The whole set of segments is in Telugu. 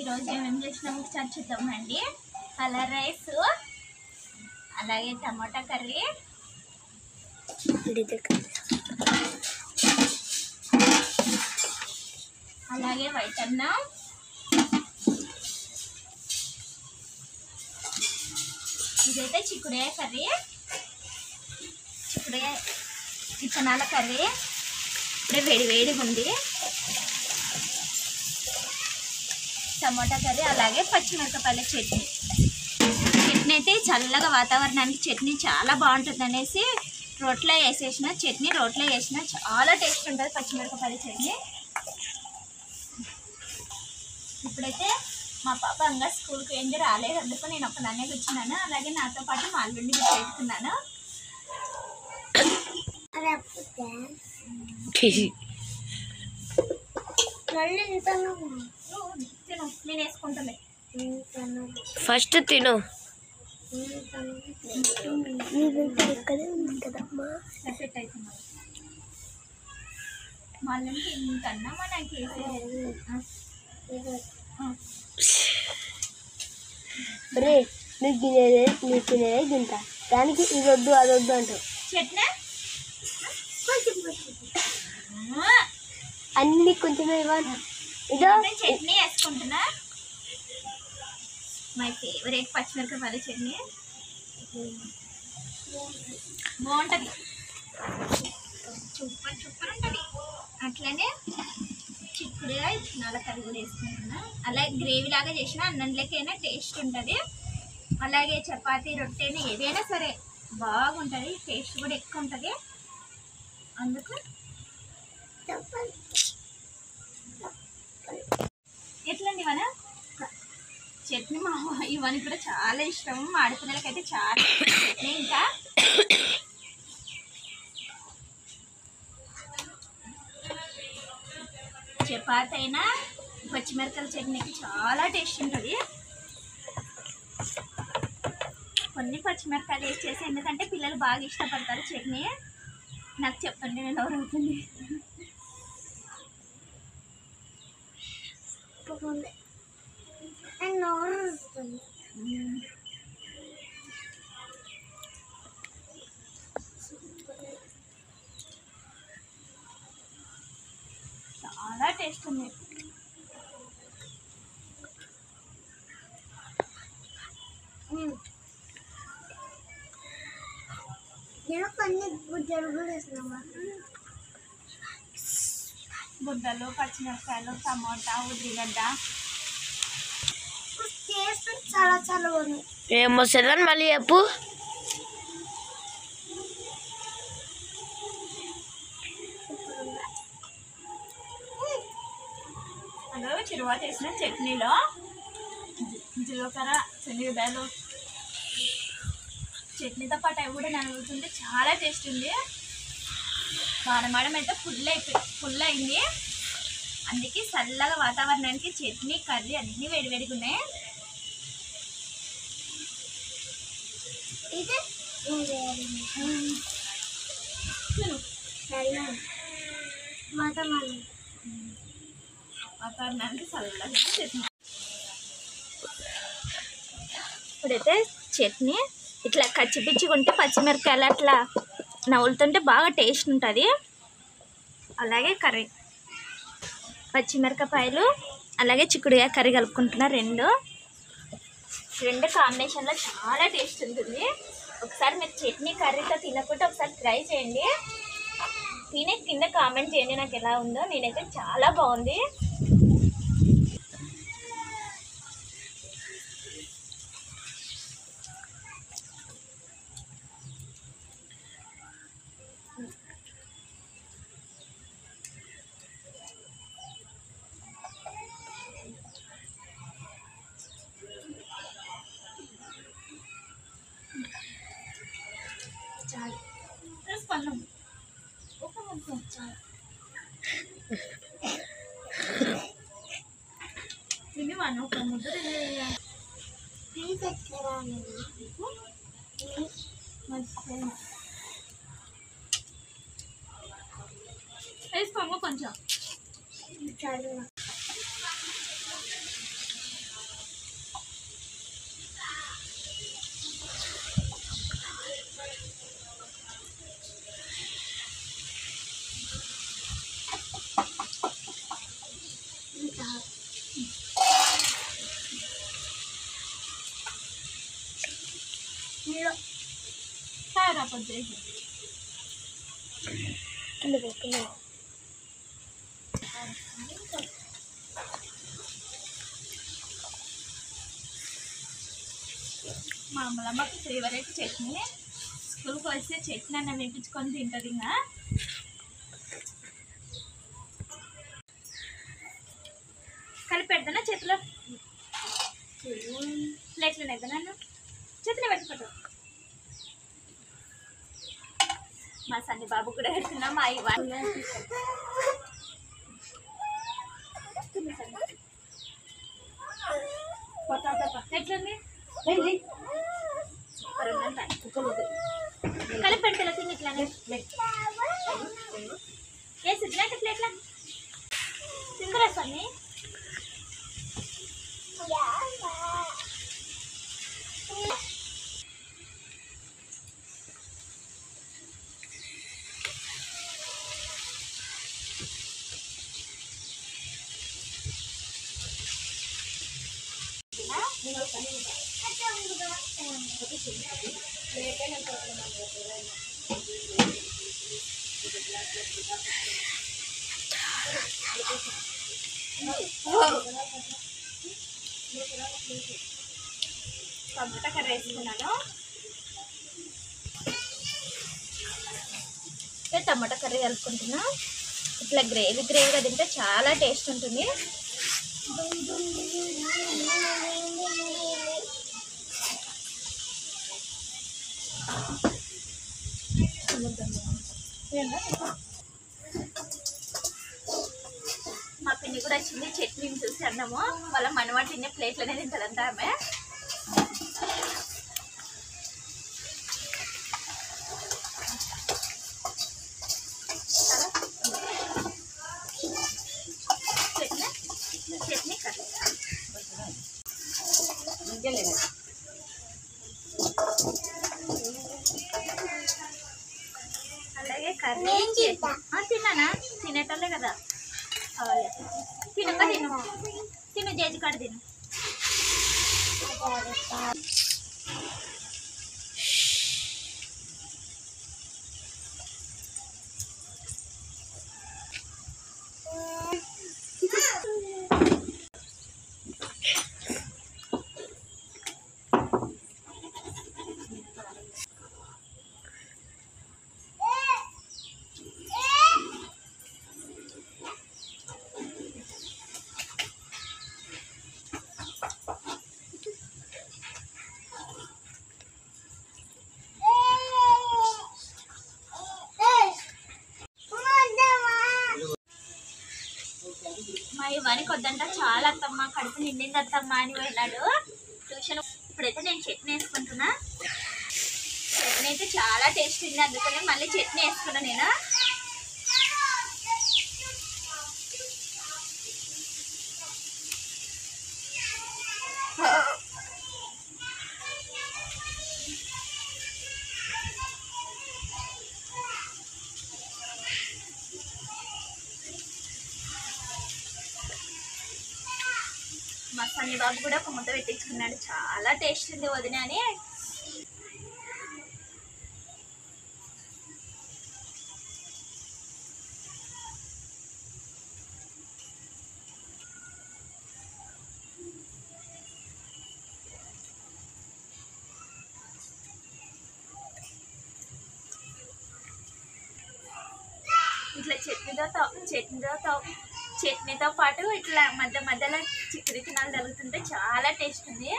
ఈరోజు ఏమేమి చేసినాము ఒకసారి చూద్దామండి. కలర్ రైస్, అలాగే టమాటా కర్రీ, అలాగే వైట్ అన్నం, ఇదైతే చిక్కుడుకాయ కర్రీ, చిక్కుడుకాయ విత్తనాల కర్రీ ఇప్పుడే వేడిగా ఉంది, టమాటా కర్రీ, అలాగే పచ్చిమిరపకాయల చట్నీ. చట్నీ అయితే చల్లగా వాతావరణానికి చట్నీ చాలా బాగుంటుంది అనేసి రోట్లో వేసేసిన చట్నీ, రోట్లో వేసిన చాలా టేస్ట్ ఉంటుంది పచ్చిమిరపకాయల చట్నీ. ఇప్పుడైతే మా పాప ఇంకా స్కూల్కి ఏంది రాలేదు, అందుకు నేను ఒకదాన్నే కూర్చున్నాను. అలాగే నాతో పాటు మా అల్లుడిని పెట్టుకున్నాను. తిను, నేను వేసుకుంటుంది. ఫస్ట్ తిను. సెట్ అవుతున్నా మా అల్లుడికి ఇంకన్నా మా నాకు రే నువ్వు తినేదే తింటా, దానికి ఇది వద్దు అది వద్దు అంటావు. చట్నీ అన్ని కొంచెమే ఇవ్వాలి. ఇదో చట్నీ వేసుకుంటున్నా, మై ఫేవరెట్ పచ్చిమిరపకాయల చట్నీ. బాగుంటుంది, సూపర్ ఉంటుంది. అట్లనే చిక్కుడుకాయ విత్తనాల కర్రీ కూడా వేసుకుంటున్నా. అలాగే గ్రేవీ లాగా చేసిన అన్నంలోకైనా టేస్ట్ ఉంటుంది. అలాగే చపాతీ, రొట్టెని ఏదైనా సరే బాగుంటుంది, టేస్ట్ కూడా ఎక్కువ ఉంటుంది. అందుకు ఎట్లండి ఇవన్న చట్నీ మా ఇవన్నీ కూడా చాలా ఇష్టం. మా ఆడపిల్లలకైతే చాలా చట్నీ. ఇంకా చపాతీ అయినా పచ్చిమిరపకాయల చట్నీకి చాలా టేస్ట్ ఉంటుంది. కొన్ని పచ్చిమిరపకాయలు వేసి చేసి, ఎందుకంటే పిల్లలు బాగా ఇష్టపడతారు చట్నీ. నాకు చెప్పండి, నేను ఎవరవుతుంది. చాలా టేస్ట్ ఉంది. బుడ్డలు, పచ్చిమిరపకాయలు, టమాటా, ఉల్లిగడ్డ చాలా బాగుంది. ఏమో సెలవు మళ్ళీ చెప్పు. అందులో చిరువా చేసిన చట్నీలో జీలకర్ర, శనగదాలు చట్నీతో పాటు అవి కూడా నలుగుతుంటే చాలా టేస్ట్ ఉంది. మాడమాడం అయితే ఫుల్ అయింది. అందుకే చల్లగా వాతావరణానికి చట్నీ, కర్రీ అన్నీ వేడివేడిగా ఉన్నాయి. వాతావరణానికి చల్లగా చట్నీ. ఇప్పుడైతే చట్నీ ఇట్లా కచ్చిపిచ్చిగా ఉంటే పచ్చిమిరపకాయలు అట్లా నవ్వులుతుంటే బాగా టేస్ట్ ఉంటుంది. అలాగే కర్రీ పచ్చిమిరపకాయలు అలాగే చిక్కుడుకాయ కర్రీ కలుపుకుంటున్నా. రెండు కాంబినేషన్లో చాలా టేస్ట్ ఉంటుంది. ఒకసారి మీరు చట్నీ కర్రీతో తినకుంటే ఒకసారి ట్రై చేయండి. తినే కింద కామెంట్ చేయండి నాకు ఎలా ఉందో. నేనైతే చాలా బాగుంది. తిని మనం ఒక ముద్ద వేసుకోండి కొంచెం. పొద్దు మా అమ్మలమ్మకి ఫేవరెట్ చట్నీ. స్కూల్కి వస్తే చట్నీ అన్న వేయించుకొని తింటుంది. ఇంకా కలిపి పెడతానా చేతిలో, ప్లేట్లో పెడతానా, చేతిలో పెట్టుకుంటా. మా సన్ని బాబు కూడా పెడుతున్నా. మా ఎట్లుంది సూపర్ ఉందంట. కలిపి పెడతా తిని ఇట్లానే వేసి ఇట్లాంటి ప్లేట్లా తిందరా సన్ని. టమాటా కర్రీ వేసుకున్నాను. టమాటా కర్రీ కలుపుకుంటున్నా. ఇట్లా గ్రేవీగా తింటే చాలా టేస్ట్ ఉంటుంది. మా పిన్ని కూడా వచ్చింది. చట్నీని చూసి అన్నాము వాళ్ళ మనవాడు తినే ప్లేట్లోనే తింటుందంట ఆమె. చట్నీ కర్రీ అలాగే కర్రీ తిన్నానా, తినేటోళ్ళే కదా కావాలి. తినక తిను జేజి కాడ తిను. మా ఇవానికి వద్దంట, చాలా అత్తమ్మ కడుపు నిండింది అత్తమ్మ అని పోయినాడు ట్యూషన్. ఇప్పుడైతే నేను చట్నీ వేసుకుంటున్నా. చట్నీ అయితే చాలా టేస్ట్ ఉంది, అందుకనే మళ్ళీ చట్నీ వేసుకున్నా నేను. మా సన్ని బాబు కూడా ఒక ముద్ద పెట్టించుకున్నాడు. చాలా టేస్ట్ ఉంది వదిన అని. ఇట్లా చట్నీతో పాటు ఇట్లా మధ్య మధ్యలో చిక్కడి తినాలు తగులుతుంటే చాలా టేస్ట్ ఉంది.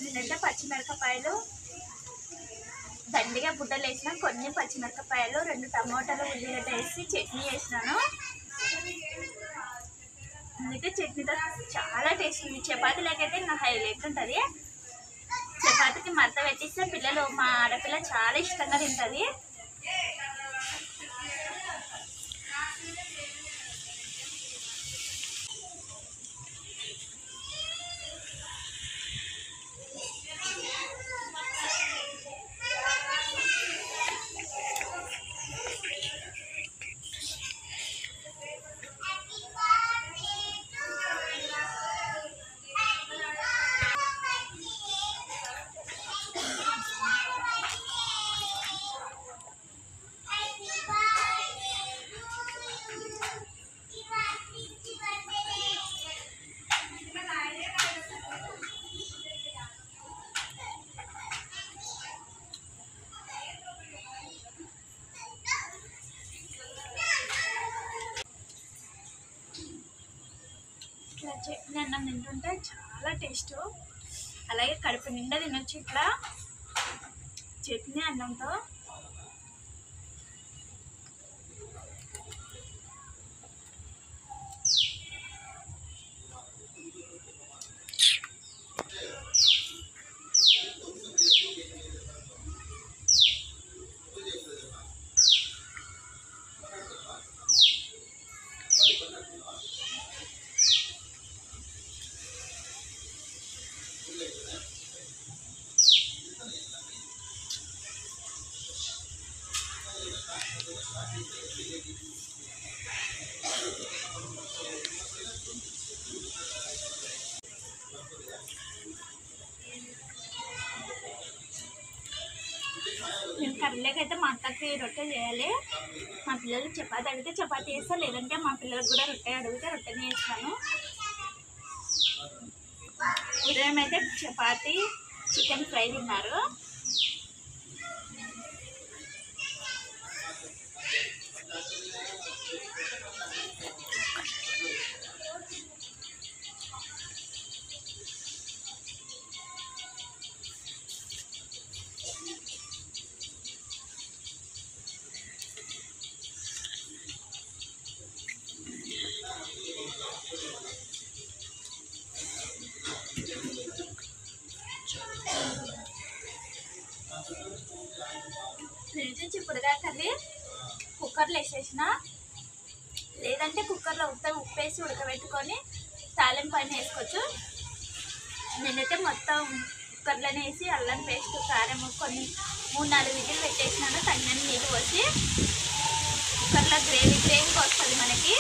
నేనంటే పచ్చిమిరపకాయలు దండిగా బుడ్డలు వేసిన, కొన్ని పచ్చిమిరపకాయలు, 2 టమాటాలు, ఉల్లిగడ్డ వేసి చట్నీ వేసినాను. అందుకే చట్నీతో చాలా టేస్ట్ ఉంది. చపాతీలకైతే ఇంకా హైలైట్ ఉంటుంది. చపాతీకి మడత పెట్టిస్తే పిల్లలు, మా ఆడపిల్ల చాలా ఇష్టంగా తింటుంది. చట్నీ అన్నం తింటుంటే చాలా టేస్ట్, అలాగే కడుపు నిండా తినొచ్చు ఇట్లా చట్నీ అన్నంతో. నేను కర్రీలోకి అయితే మా అక్కకి రొట్టె చేయాలి, మా పిల్లలు చపాతి అడిగితే చపాతి చేస్తా, లేదంటే మా పిల్లలకు కూడా రొట్టె అడిగితే రొట్టెని చేస్తాను. ఉదయం అయితే చపాతి చికెన్ ఫ్రై తిన్నారు. నేనైతే చిక్కుడుకాయ కర్రీ కుక్కర్లో వేసేసిన, లేదంటే కుక్కర్లో ఉప్పేసి ఉడకబెట్టుకొని తాలింపు పైన వేసుకోవచ్చు. నేనైతే మొత్తం కుక్కర్లోనే వేసి అల్లం పేస్ట్ కారం కొన్ని 3-4 విజిల్ పెట్టేసినాను. తగినన్ని నీళ్ళు పోసి కుక్కర్లో గ్రేవీకి వస్తుంది మనకి.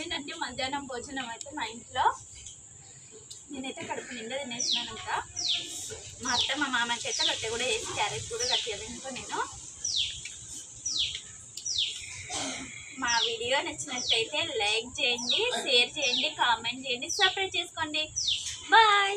ఏంటంటే మధ్యాహ్నం భోజనం అయితే మా ఇంట్లో నేనైతే కడుపు నిండా తినేసినాను. ఇంకా మా అత్త మా మామకి అయితే రొట్టె కూడా వేసి క్యారెట్ కూడా కట్టేది. ఇంకో నేను మా వీడియో నచ్చినట్లయితే లైక్ చేయండి, షేర్ చేయండి, కామెంట్ చేయండి, సబ్స్క్రైబ్ చేసుకోండి. బాయ్.